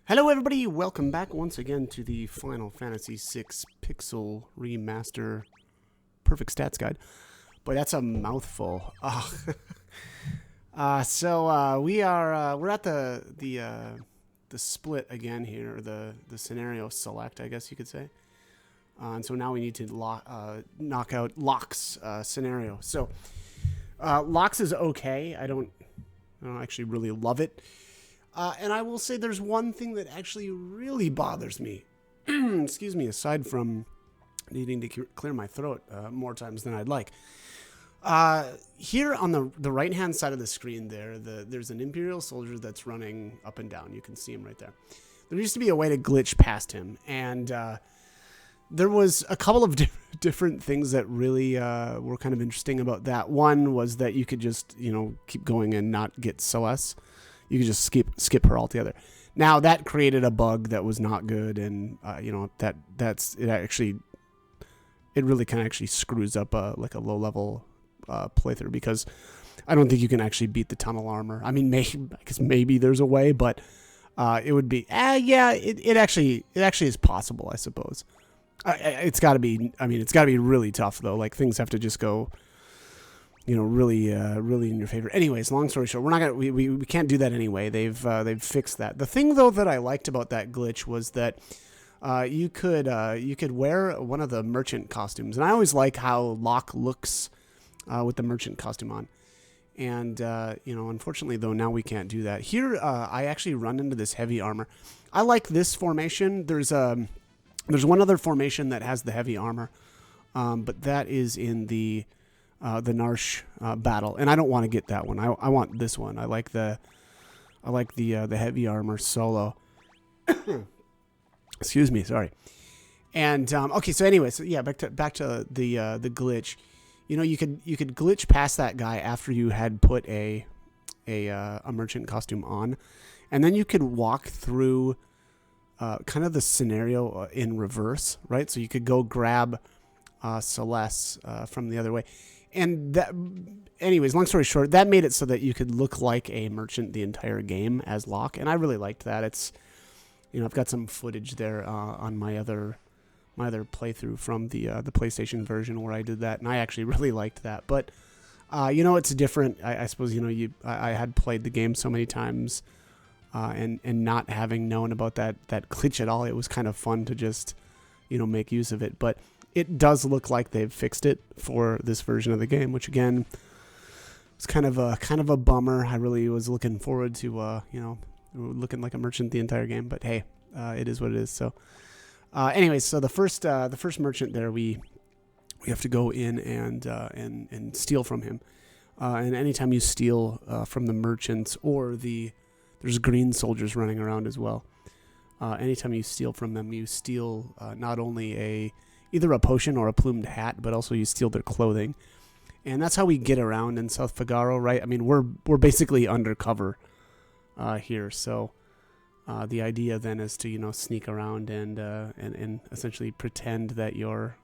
Hello everybody, welcome back once again to the Final Fantasy VI Pixel Remaster Perfect Stats Guide. Boy, that's a mouthful. We're at the split again here, the scenario select, I guess you could say. And so now we need to knock out Locke's scenario. So Locke's is okay. I don't actually really love it. And I will say there's one thing that actually really bothers me. Excuse me, aside from needing to clear my throat more times than I'd like. Here on the right-hand side of the screen there's an Imperial soldier that's running up and down. You can see him right there. There used to be a way to glitch past him, and there was a couple of different things that really were kind of interesting about that. One was that you could just, keep going and not get Celes. You could just skip her altogether. Now that created a bug that was not good, and it really kind of actually screws up like a low level playthrough, because I don't think you can actually beat the tunnel armor. I mean, maybe there's a way, but it would be it actually is possible, I suppose. It's got to be. I mean, it's got to be really tough though. Like things have to just go, really in your favor. Anyways, long story short, we can't do that anyway. They've fixed that. The thing though that I liked about that glitch was that you could wear one of the merchant costumes, and I always like how Locke looks with the merchant costume on. And unfortunately though, now we can't do that. Here, I actually run into this heavy armor. I like this formation. There's one other formation that has the heavy armor, but that is in the Narsh battle, and I don't want to get that one. I want this one. I like the heavy armor solo. Excuse me, sorry. And okay, so anyway, back to the glitch. You could glitch past that guy after you had put a merchant costume on, and then you could walk through kind of the scenario in reverse, right? So you could go grab Celes from the other way. And that, anyways, long story short, that made it so that you could look like a merchant the entire game as Locke, and I really liked that. It's, I've got some footage there on my other playthrough from the PlayStation version where I did that, and I actually really liked that. But it's different. I suppose I had played the game so many times, and not having known about that glitch at all, it was kind of fun to just make use of it. But it does look like they've fixed it for this version of the game, which again was kind of a bummer. I really was looking forward to looking like a merchant the entire game, but hey, it is what it is. So, anyways, so the first merchant there, we have to go in and steal from him. And anytime you steal from the merchants, or there's green soldiers running around as well. Anytime you steal from them, you steal not only either a potion or a plumed hat, but also you steal their clothing. And that's how we get around in South Figaro, right? I mean, we're basically undercover here. So the idea then is to, sneak around and essentially pretend that you're,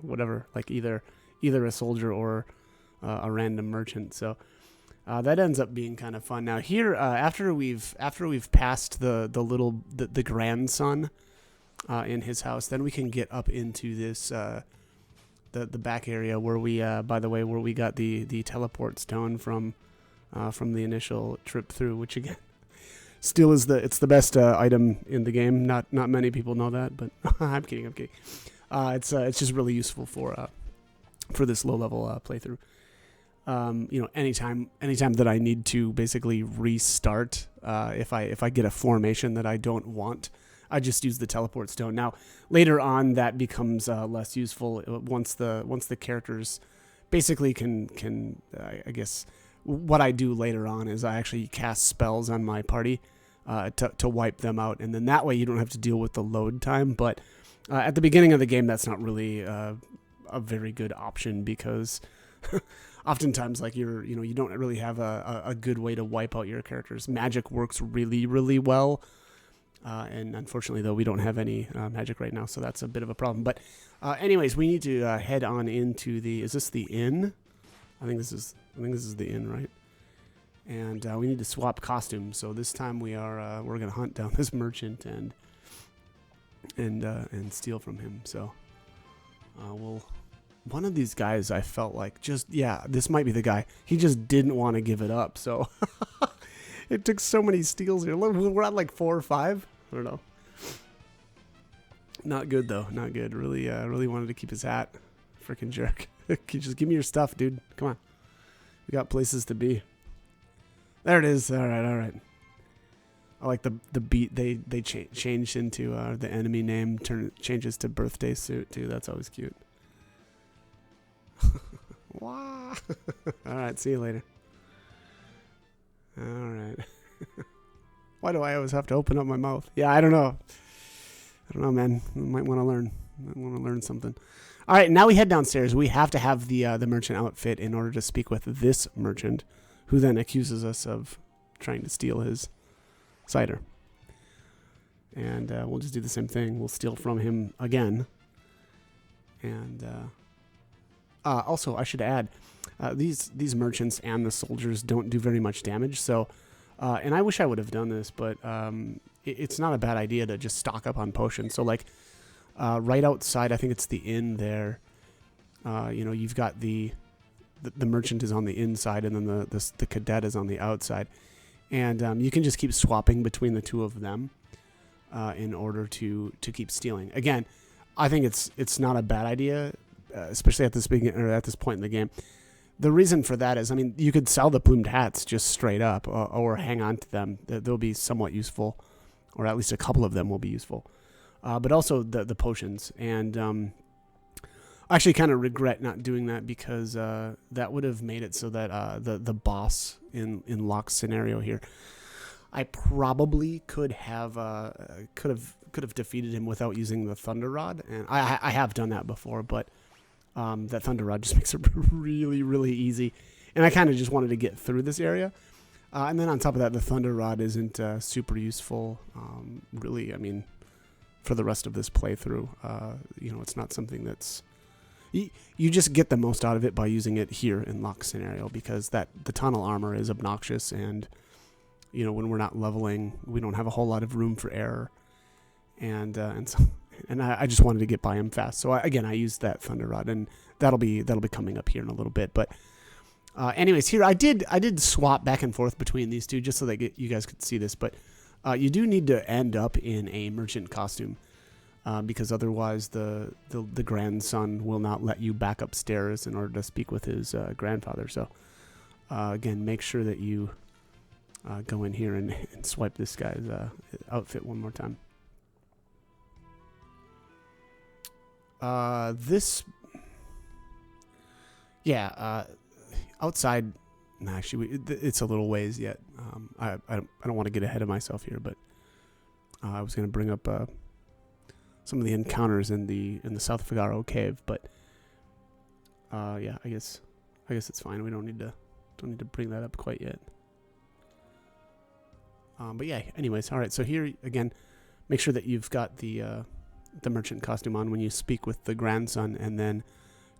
whatever, like either a soldier or a random merchant. So that ends up being kind of fun. Now here, after we've passed the grandson in his house, then we can get up into this the back area where we where we got the teleport stone from the initial trip through, which again still is the best item in the game. Not many people know that, but I'm kidding. It's just really useful for this low level playthrough. Anytime that I need to basically restart, if I get a formation that I don't want, I just use the teleport stone. Now, later on, that becomes less useful once the characters basically can. I guess what I do later on is I actually cast spells on my party to wipe them out, and then that way you don't have to deal with the load time. But at the beginning of the game, that's not really a very good option, because oftentimes, like you don't really have a good way to wipe out your characters. Magic works really, really well. And unfortunately, though, we don't have any magic right now, so that's a bit of a problem. But anyways, we need to head on into is this the inn? I think this is the inn, right? And we need to swap costumes. So this time we're gonna hunt down this merchant and steal from him. So one of these guys, I felt like this might be the guy. He just didn't want to give it up. So it took so many steals here. Look, we're at like 4 or 5. I don't know. Not good though. Not good. Really wanted to keep his hat. Freaking jerk. Just give me your stuff, dude. Come on. We got places to be. There it is. All right. I like the beat they changed into the enemy name changes to birthday suit too. That's always cute. Wow. All right, see you later. All right. Why do I always have to open up my mouth? Yeah, I don't know. Man. I might want to learn something. All right, now we head downstairs. We have to have the merchant outfit in order to speak with this merchant, who then accuses us of trying to steal his cider. And we'll just do the same thing. We'll steal from him again. And also, I should add, these merchants and the soldiers don't do very much damage. So, and I wish I would have done this, but it's not a bad idea to just stock up on potions. So, like, right outside, I think it's the inn there. You've got the merchant is on the inside, and then the cadet is on the outside, and you can just keep swapping between the two of them in order to keep stealing. Again, I think it's not a bad idea, especially at this point in the game. The reason for that is, I mean, you could sell the plumed hats just straight up, or hang on to them. They'll be somewhat useful, or at least a couple of them will be useful. But also the potions. And I actually kind of regret not doing that, because that would have made it so that the boss in Locke's scenario here, I probably could have defeated him without using the Thunder Rod. And I have done that before, but that Thunder Rod just makes it really, really easy. And I kind of just wanted to get through this area. And then on top of that, the Thunder Rod isn't super useful, really. I mean, for the rest of this playthrough, it's not something that's... You just get the most out of it by using it here in Locke's scenario, because the tunnel armor is obnoxious, and when we're not leveling, we don't have a whole lot of room for error, and I just wanted to get by him fast. So I used that Thunder Rod, and that'll be coming up here in a little bit. But anyways, here I did swap back and forth between these two just so that you guys could see this. But you do need to end up in a merchant costume. Because otherwise the grandson will not let you back upstairs in order to speak with his grandfather. So again, make sure that you go in here and swipe this guy's outfit one more time. Outside. Nah, actually, it's a little ways yet. I don't want to get ahead of myself here, but I was going to bring up some of the encounters in the South Figaro cave, but I guess it's fine. We don't need to bring that up quite yet. But yeah, anyways, all right. So here again, make sure that you've got the merchant costume on when you speak with the grandson, and then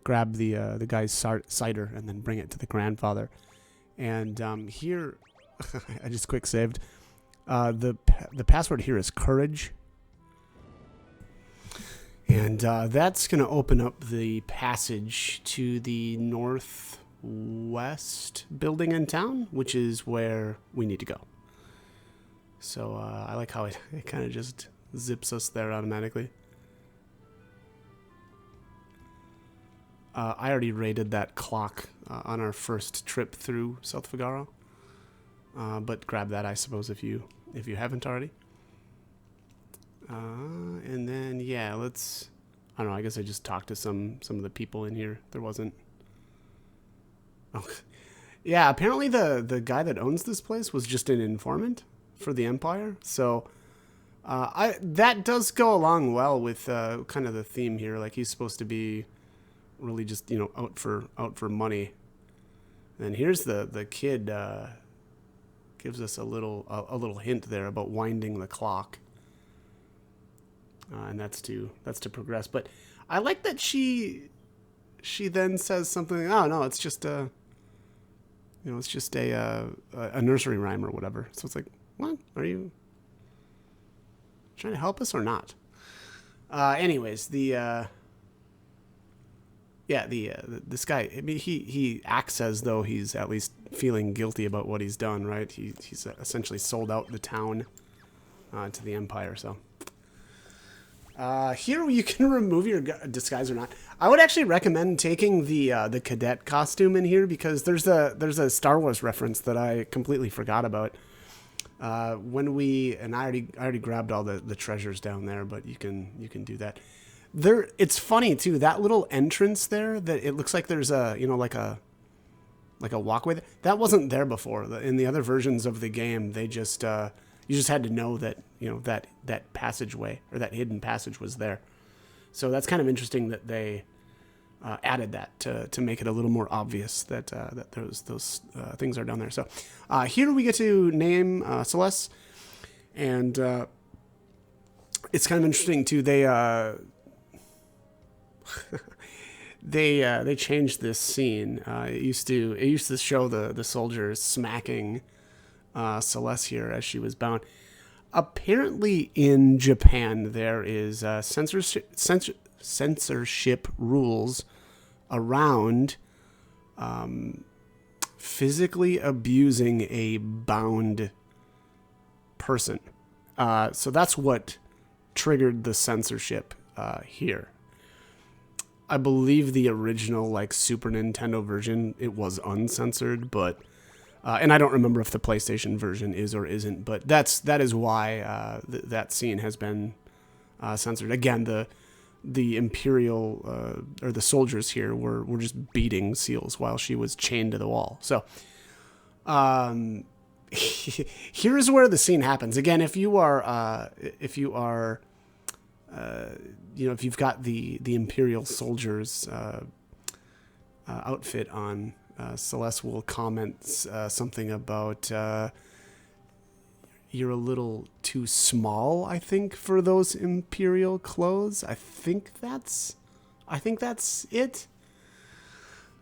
grab the guy's cider and then bring it to the grandfather. And here, I just quick saved. The password here is courage. And that's going to open up the passage to the northwest building in town, which is where we need to go. So I like how it kind of just zips us there automatically. I already raided that clock on our first trip through South Figaro. But grab that, I suppose, if you haven't already. And then, yeah, I don't know, I guess I just talked to some of the people in here. There wasn't... Oh, yeah, apparently the guy that owns this place was just an informant for the Empire. So, that does go along well with kind of the theme here. Like, he's supposed to be really just, out for money. And here's the kid gives us a little hint there about winding the clock. And that's to progress. But I like that she then says something. Oh no, it's just it's just a nursery rhyme or whatever. So it's like, what? Are you trying to help us or not? Anyways, this guy, I mean, he acts as though he's at least feeling guilty about what he's done, right? He's essentially sold out the town to the Empire, so. Here you can remove your disguise or not. I would actually recommend taking the cadet costume in here because there's a Star Wars reference that I completely forgot about. I already grabbed all the treasures down there, but you can do that. It's funny too, that little entrance there that it looks like there's a like a walkway that wasn't there before. In the other versions of the game, they just you just had to know that that passageway or that hidden passage was there. So that's kind of interesting that they added that to make it a little more obvious that those things are down there. So here we get to name Celes, and it's kind of interesting too. They changed this scene. It used to show the soldiers smacking Celes here as she was bound. Apparently, in Japan, there is censorship rules around physically abusing a bound person. So that's what triggered the censorship here. I believe the original Super Nintendo version, it was uncensored, but and I don't remember if the PlayStation version is or isn't, but that is why that scene has been censored. Again, the Imperial or the soldiers here were just beating Celes while she was chained to the wall. So here's where the scene happens. Again, if you've got the Imperial soldiers outfit on, Celes will comment something about you're a little too small, I think, for those Imperial clothes. I think that's it.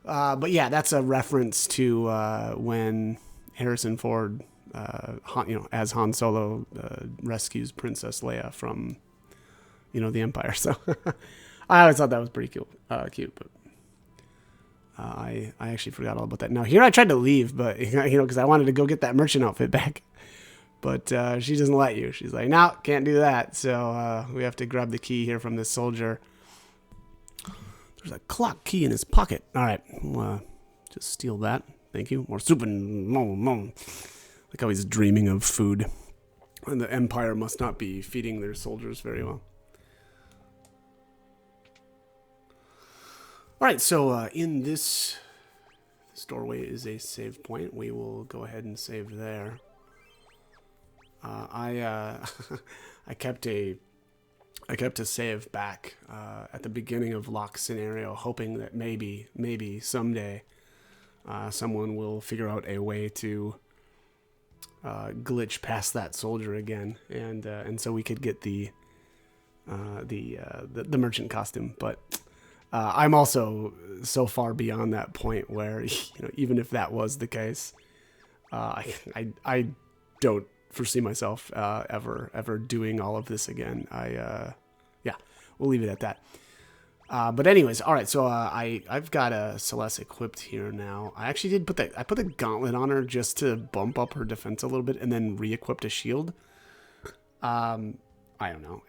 But yeah, that's a reference to when Harrison Ford, as Han Solo, rescues Princess Leia from the Empire. So I always thought that was pretty cute. But I actually forgot all about that. Now here I tried to leave, but because I wanted to go get that merchant outfit back, but she doesn't let you. She's like, no, can't do that. So we have to grab the key here from this soldier. There's a clock key in his pocket. All right, we'll, just steal that. Thank you. More soup and like how he's dreaming of food, and the Empire must not be feeding their soldiers very well. All right, so in this doorway is a save point. We will go ahead and save there. I kept a save back at the beginning of Locke's scenario, hoping that maybe someday someone will figure out a way to glitch past that soldier again, and so we could get the merchant costume, but. I'm also so far beyond that point where, even if that was the case, I don't foresee myself ever doing all of this again. We'll leave it at that. But anyways, all right. So I've got a Celes equipped here now. I actually did put the gauntlet on her just to bump up her defense a little bit, and then re-equipped a shield. I don't know.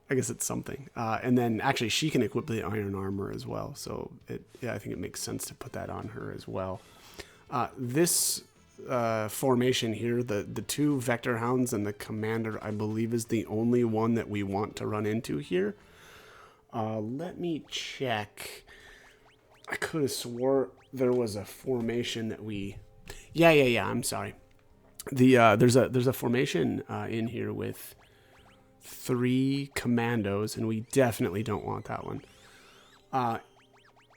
I guess it's something. And then actually she can equip the iron armor as well. So I think it makes sense to put that on her as well. This formation here, the two Vector Hounds and the Commander, I believe is the only one that we want to run into here. Let me check. I could have swore there was a formation that we... Yeah, I'm sorry. There's a formation in here with 3 commandos, and we definitely don't want that one.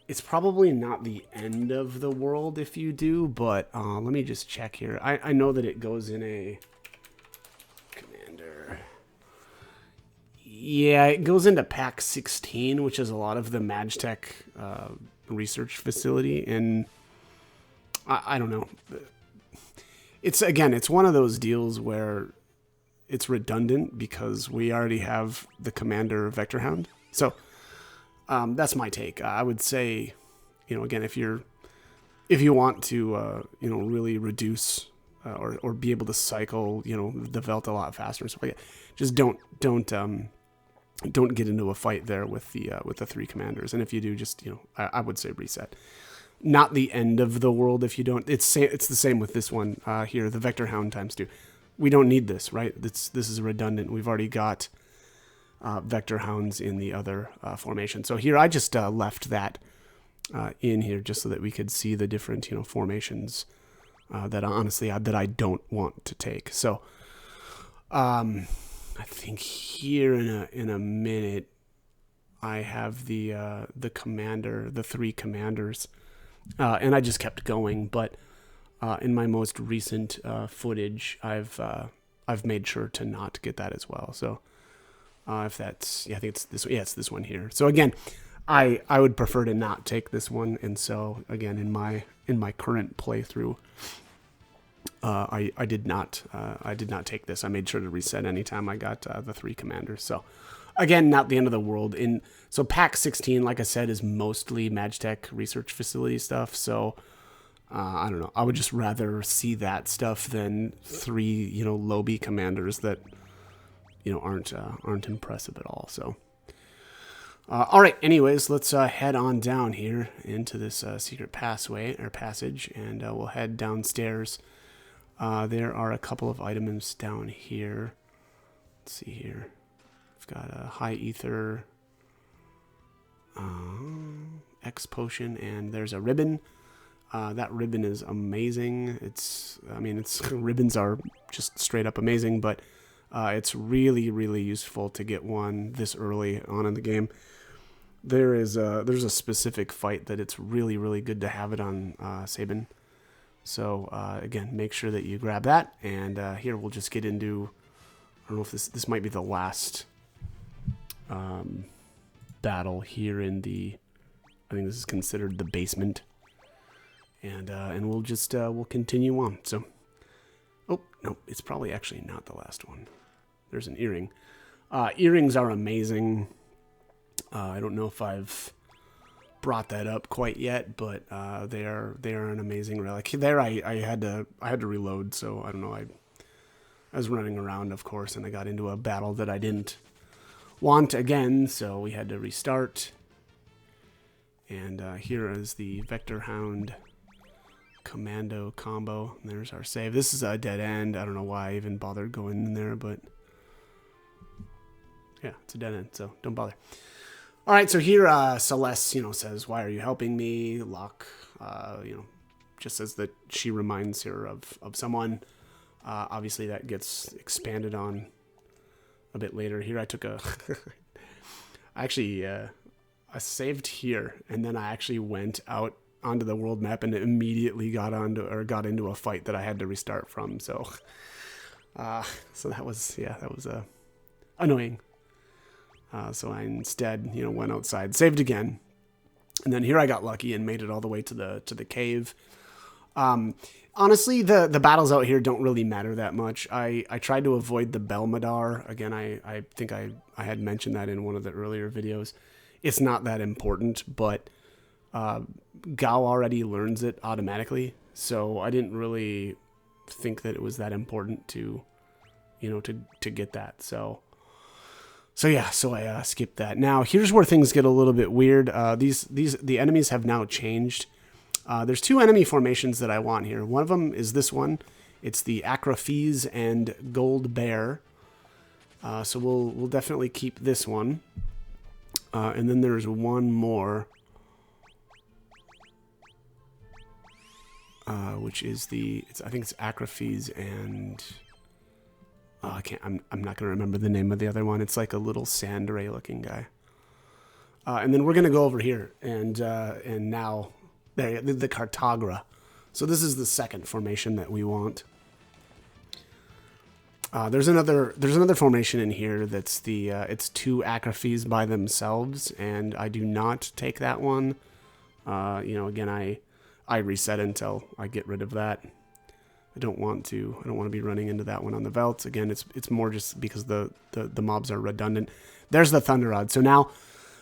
It's probably not the end of the world if you do, but let me just check here. I know that it goes in a commander. Yeah, it goes into Pack 16, which is a lot of the Magtech research facility, and I don't know. It's one of those deals where it's redundant because we already have the commander Vector Hound. So that's my take. I would say, again, if you want to, really reduce or be able to cycle, the Velt a lot faster and stuff like that, just don't get into a fight there with the 3 commanders. And if you do, just I would say reset. Not the end of the world if you don't. It's the same with this one here, the Vector Hound ×2. We don't need this, right? This is redundant. We've already got Vector Hounds in the other formation. So here I just left that in here just so that we could see the different formations that honestly that I don't want to take. So I think here in a minute I have the commander, the 3 commanders, and I just kept going. But in my most recent footage, I've made sure to not get that as well. So if that's, I think it's this. Yeah, it's this one here. So again, I would prefer to not take this one. And so again, in my current playthrough, I did not take this. I made sure to reset anytime I got the 3 commanders. So again, not the end of the world. So pack 16, like I said, is mostly Magitech research facility stuff. So I don't know. I would just rather see that stuff than 3 Lobby commanders that aren't impressive at all. So all right. Anyways, let's head on down here into this secret passage, and we'll head downstairs. There are a couple of items down here. Let's see here. We've got a high ether X potion, and there's a ribbon. That ribbon is amazing. Ribbons are just straight up amazing, but it's really, really useful to get one this early on in the game. There's a specific fight that it's really, really good to have it on Sabin. So again, make sure that you grab that, and here we'll just get into, I don't know if this might be the last battle here in I think this is considered the basement. And we'll just we'll continue on. So, oh no, it's probably actually not the last one. There's an earring. Earrings are amazing. I don't know if I've brought that up quite yet, but they are an amazing relic. There, I had to reload, so I don't know. I was running around, of course, and I got into a battle that I didn't want again, so we had to restart. And here is the Vector Hound Commando combo. And there's our save. This is a dead end. I don't know why I even bothered going in there, but yeah, it's a dead end, so don't bother. All right, so here Celes, says, "Why are you helping me?" Locke, just says that she reminds her of someone. Obviously, that gets expanded on a bit later. Here, I took I saved here, and then I actually went out onto the world map and immediately got into a fight that I had to restart from. So, so that was annoying. So I instead, went outside, saved again, and then here I got lucky and made it all the way to the cave. Honestly, the battles out here don't really matter that much. I tried to avoid the Belmadar. Again, I think I had mentioned that in one of the earlier videos. It's not that important, but Gao already learns it automatically, so I didn't really think that it was that important to get that. So I skipped that. Now here's where things get a little bit weird. The enemies have now changed. There's 2 enemy formations that I want here. One of them is this one. It's the Acrophes and Gold Bear. So we'll definitely keep this one. And then there's one more, which is I think it's Acrophes and I'm not gonna remember the name of the other one. It's like a little sand ray looking guy. And then we're gonna go over here and now the Cartagra. So this is the second formation that we want. There's another formation in here that's it's 2 Acrophes by themselves, and I do not take that one. Again, I reset until I get rid of that. I don't want to be running into that one on the Velt. Again, it's more just because the mobs are redundant. There's the Thunder Rod. So now,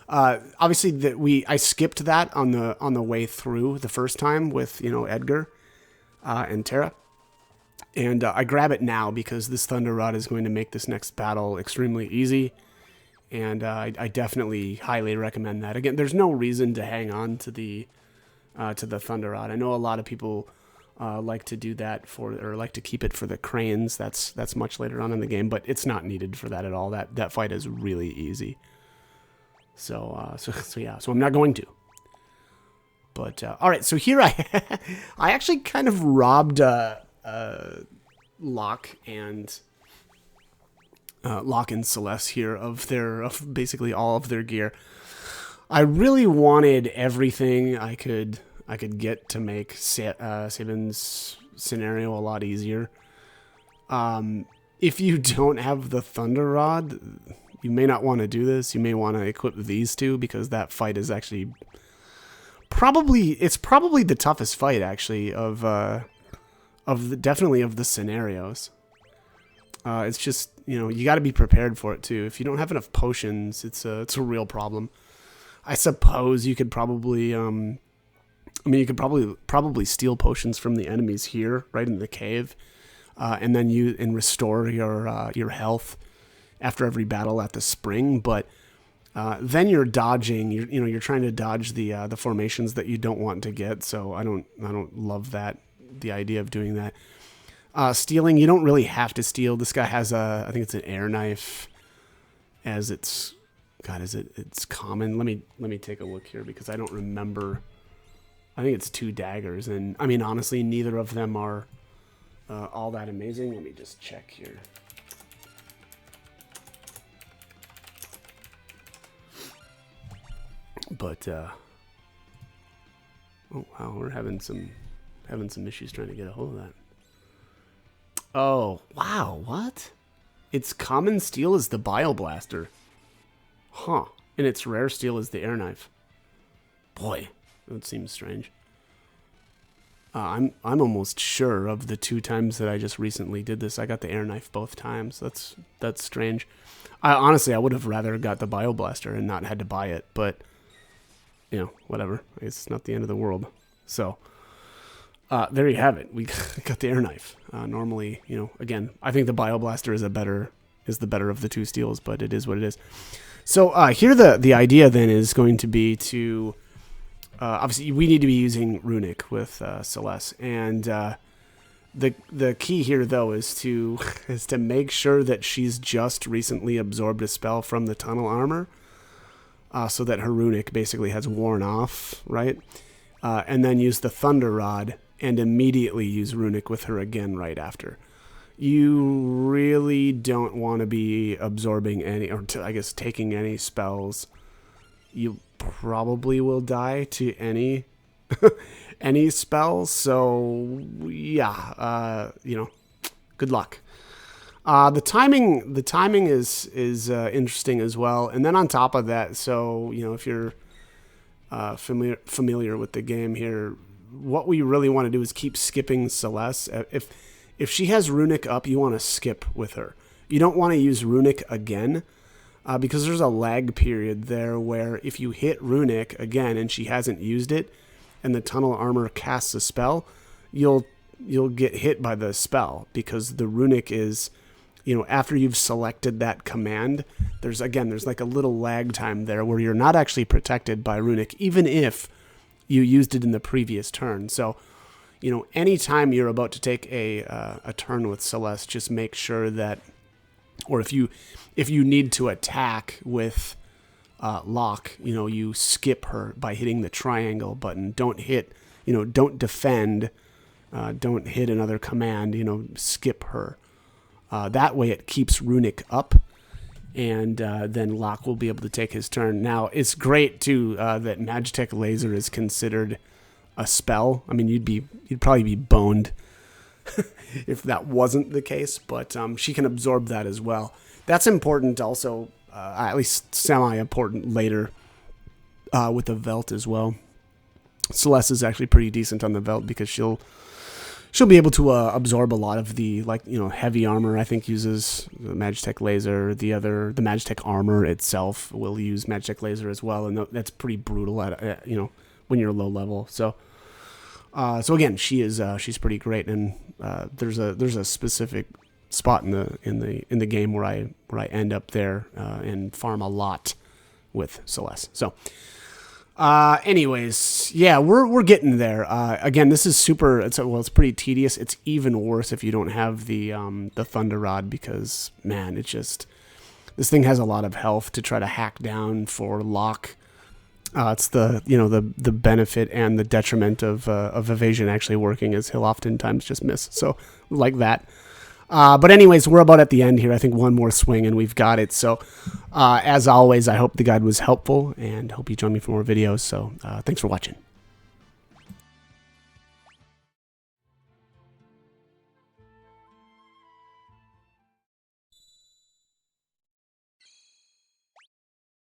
obviously I skipped that on the way through the first time with, Edgar and Terra. And I grab it now because this Thunder Rod is going to make this next battle extremely easy. And I definitely highly recommend that. Again, there's no reason to hang on to the Thunder Rod. I know a lot of people like to do that or like to keep it for the cranes. That's much later on in the game, but it's not needed for that at all. That fight is really easy. So I'm not going to. But all right, so here I actually kind of robbed Locke and Celes here of basically all of their gear. I really wanted everything I could get to make Sabin's scenario a lot easier. If you don't have the Thunder Rod, you may not want to do this. You may want to equip these two because that fight is actually probably the toughest fight actually definitely of the scenarios. It's just, you got to be prepared for it too. If you don't have enough potions, it's a real problem. I suppose you could probably you could probably steal potions from the enemies here, right in the cave, and then restore your health after every battle at the spring. But then you're dodging. You're trying to dodge the formations that you don't want to get. So I don't love that, the idea of doing that. Stealing, you don't really have to steal. This guy has I think it's an air knife, as it's common. Let me take a look here because I don't remember. I think it's 2 daggers, and I mean honestly, neither of them are all that amazing. Let me just check here. But oh wow, we're having some issues trying to get a hold of that. Oh wow, what? Its common steel is the Bile Blaster. Huh. And its rare steel is the air knife. Boy, that seems strange. I'm almost sure of the 2 times that I just recently did this, I got the air knife both times. That's strange. Honestly, I would have rather got the Bile Blaster and not had to buy it, but whatever. I guess it's not the end of the world. So there you have it. We got the air knife. Normally, again, I think the Bile Blaster is the better of the 2 steels, but it is what it is. So here the idea then is going to be to obviously we need to be using Runic with Celes, and the key here though is to make sure that she's just recently absorbed a spell from the tunnel armor, so that her Runic basically has worn off, right? And then use the Thunder Rod and immediately use Runic with her again right after. You really don't want to be absorbing any, or I guess taking any spells. You probably will die to any any spells. So yeah, good luck. The timing is interesting as well. And then on top of that, so if you're familiar with the game here, what we really want to do is keep skipping Celes. If she has Runic up, you want to skip with her. You don't want to use Runic again, because there's a lag period there where if you hit Runic again and she hasn't used it, and the tunnel armor casts a spell, you'll get hit by the spell, because the Runic is, after you've selected that command, there's like a little lag time there where you're not actually protected by Runic, even if you used it in the previous turn. So, anytime you're about to take a turn with Celes, just make sure that, or if you need to attack with Locke, you skip her by hitting the triangle button. Don't hit, don't defend, don't hit another command, skip her. That way it keeps Runic up, and then Locke will be able to take his turn. Now, it's great, too, that Magitech Laser is considered a spell. I mean, you'd probably be boned if that wasn't the case, but she can absorb that as well. That's important also, at least semi-important later with the Velt as well. Celes is actually pretty decent on the belt because she'll be able to absorb a lot of the, like, you know, heavy armor. I think uses the Magitech laser. The Magitech armor itself will use Magitech laser as well, and that's pretty brutal at you know, when you're low level. So again, she's pretty great, and there's a specific spot in the game where I end up there and farm a lot with Celes. So. Anyways, yeah, we're getting there. Again, this is super. It's pretty tedious. It's even worse if you don't have the Thunder Rod, because man, this thing has a lot of health to try to hack down for Locke. It's the benefit and the detriment of evasion actually working, as he'll oftentimes just miss. So like that. But anyways, we're about at the end here. I think one more swing and we've got it. So as always, I hope the guide was helpful and hope you join me for more videos. So thanks for watching.